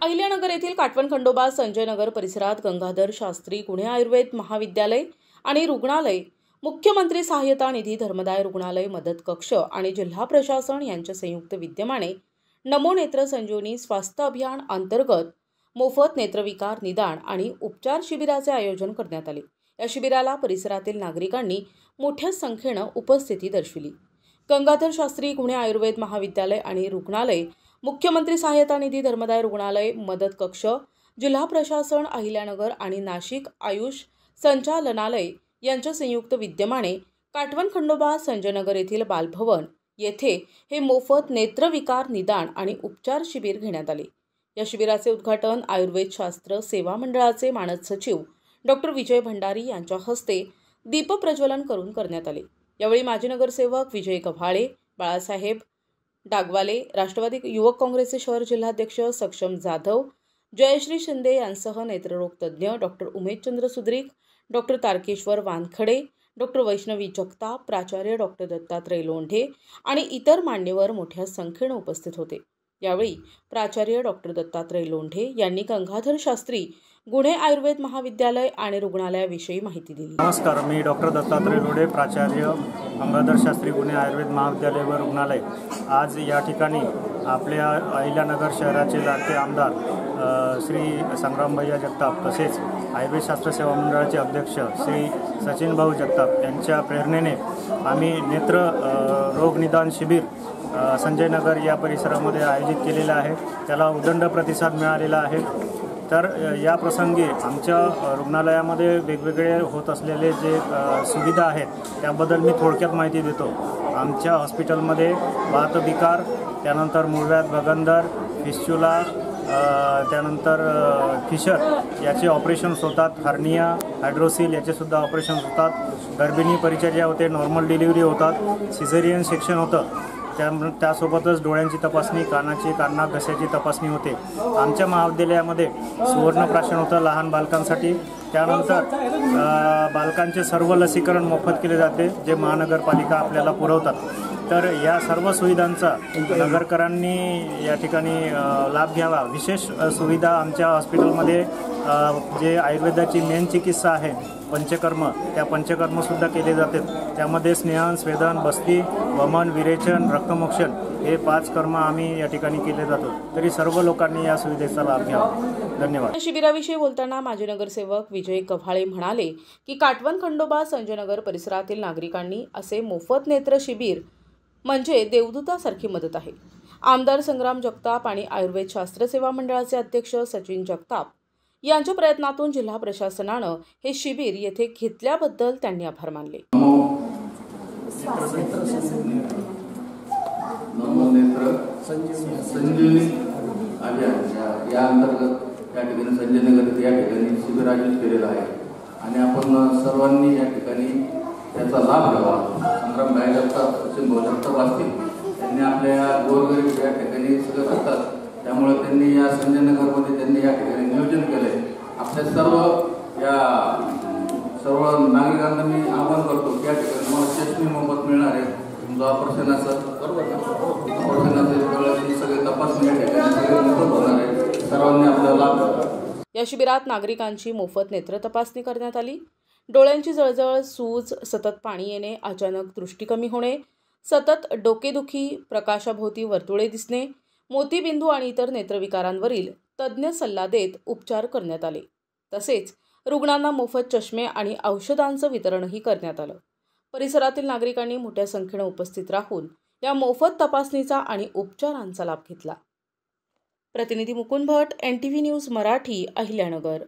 अहिल्यानगर येथील काटवण खंडोबा संजयनगर परिसरात गंगाधर शास्त्री गुन्हे आयुर्वेद महाविद्यालय आणि रुग्णालय, मुख्यमंत्री सहायता निधी धर्मदाय रुग्णालय मदत कक्ष आणि जिल्हा प्रशासन यांच्या संयुक्त विद्यमाने नमो नेत्र संजीवनी स्वास्थ्य अभियान अंतर्गत मोफत नेत्रविकार निदान आणि उपचार शिबिराचे आयोजन करण्यात आले। या शिबिराला परिसरातील नागरिकांनी मोठ्या संख्येने उपस्थिती दर्शविली। गंगाधर शास्त्री गुन्हे आयुर्वेद महाविद्यालय आणि रुग्णालय, मुख्यमंत्री सहायता निधी धर्मदाय रुग्णालय मदत कक्ष, जिल्हा प्रशासन अहिल्यानगर आणि नाशिक आयुष संचालनालय यांच्या संयुक्त विद्यमाने काटवण खंडोबा संजयनगर येथील बालभवन येथे हे मोफत नेत्रविकार निदान आणि उपचार शिबिर घेण्यात आले। या शिबिराचे उद्घाटन आयुर्वेद शास्त्र सेवा मंडळाचे मानद सचिव डॉक्टर विजय भंडारी यांच्या हस्ते दीप प्रज्वलन करून करण्यात आले। यावेळी माजी नगरसेवक विजय गव्हाळे, बाळासाहेब डागवाले, राष्ट्रवादी युवक काँग्रेसचे शहर जिल्हाध्यक्ष सक्षम जाधव, जयश्री शिंदे यांसह नेत्ररोग तज्ज्ञ doctor Umeshchandra Sudrik, doctor Tarakeshwar Wankhede, doctor Vaishnavi Jagtap, प्राचार्य डॉक्टर दत्तात्रय लोंढे आणि इतर मान्यवर मोठ्या संख्येने उपस्थित होते। यावेळी प्राचार्य डॉक्टर दत्तात्रय लोंढे यांनी गंगाधर शास्त्री गुन्हे आयुर्वेद महाविद्यालय आणि रुग्णालयाविषयी माहिती दिली। नमस्कार, मी डॉक्टर दत्तात्रय लोंढे, प्राचार्य गंगाधर शास्त्री गुन्हे आयुर्वेद महाविद्यालय व रुग्णालय। आज या ठिकाणी आपल्या अहिल्यानगर शहराचे लाडके आमदार श्री संग्रामभैया जगताप तसेच आयुर्वेद शास्त्र सेवा मंडळाचे अध्यक्ष श्री सचिन भाऊ जगताप यांच्या प्रेरणेने आम्ही नेत्र रोग निदान शिबिर संजयनगर या परिसरामध्ये आयोजित केलेला आहे। त्याला उदंड प्रतिसाद मिळालेला आहे। तर या प्रसंगी आमच्या रुग्णालयामध्ये वेगवेगळे होत असलेले जे सुविधा आहेत त्याबद्दल मी थोडक्यात माहिती देतो। आमच्या हॉस्पिटलमध्ये वातविकार, त्यानंतर मूळव्याध, भगंदर, फिस्चुला, त्यानंतर फिशर याचे ऑपरेशन्स होतात, हर्निया, हायड्रोसिल याचेसुद्धा ऑपरेशन्स होतात, गर्भिणी परिचर्या होते, नॉर्मल डिलिव्हरी होतात, सिझेरियन सेक्शन होतं, त्यासोबतच डोळ्यांची तपासणी, कानाची, कान घशाची तपासणी होते। आमच्या महाविद्यालयामध्ये सुवर्णप्राशन होतं लहान बालकांसाठी। त्यानंतर बालकांचे सर्व लसीकरण मोफत केले जाते जे महानगरपालिका आपल्याला पुरवतात। तर या सर्व सुविधांचा नगरकरांनी या ठिकाणी लाभ घ्यावा। विशेष सुविधा आमच्या हॉस्पिटलमध्ये जे आयुर्वेदाची मेन चिकित्सा आहे पंचकर्म, त्या पंचकर्मसुद्धा केले जातात। त्यामध्ये स्नेहन, स्वेदन, बस्ती, वमन, विरेचन, रक्तमोक्षण हे 5 कर्म आम्ही या ठिकाणी केले जातो। तरी सर्व लोकांनी या सुविधेचा लाभ घ्यावा। धन्यवाद। शिबिराविषयी बोलताना माजी नगरसेवक विजय गव्हाळे म्हणाले की काटवण खंडोबा संजयनगर परिसरातील नागरिकांनी असे मोफत नेत्र शिबिर म्हणजे देवदूतासारखी मदत आहे। आमदार संग्राम जगताप आणि आयुर्वेद शास्त्र सेवा मंडळाचे अध्यक्ष सचिन जगताप यांच्या प्रयत्नातून जिल्हा प्रशासनानं हे शिबिर येथे घेतल्याबद्दल त्यांनी आभार मानले। नमो नेत्र संजीवनी अभियान या अंतर्गत या ठिकाणी संजयनगर या ठिकाणी शिबिर आयोजित केलेलं आहे आणि आपण सर्वांनी या ठिकाणी त्याचा लाभ घ्यावा। संग्रामभाई जगताप, सचिन भाऊ जगताप असतील, त्यांनी आपल्या गोरगरीब या ठिकाणी सगळं करतात, त्यामुळे त्यांनी या संजयनगरमध्ये त्यांनी या ठिकाणी नियोजन केलंय। आपल्या सर्व नागरिकांना मी आवाहन करतो की या ठिकाणी तुम्हाला चष्मे मोफत मिळणार आहे। तुमचं ऑपरेशनाचं सगळे तपासणी या ठिकाणी सगळे मोफत होणार आहे। सर्वांनी आपला लाभ घ्यावा। या शिबिरात नागरिकांची मोफत नेत्र तपासणी करण्यात आली। डोळ्यांची जळजळ, सूज, सतत पाणी येणे, अचानक दृष्टी कमी होणे, सतत डोकेदुखी, प्रकाशाभोवती वर्तुळे दिसणे, मोतीबिंदू आणि इतर नेत्रविकारांवरील तज्ज्ञ सल्ला देत उपचार करण्यात आले। तसेच रुग्णांना मोफत चष्मे आणि औषधांचं वितरणही करण्यात आलं। परिसरातील नागरिकांनी मोठ्या संख्येने उपस्थित राहून या मोफत तपासणीचा आणि उपचारांचा लाभ घेतला। प्रतिनिधी मुकुंद भट, NTV न्यूज मराठी, अहिल्यानगर।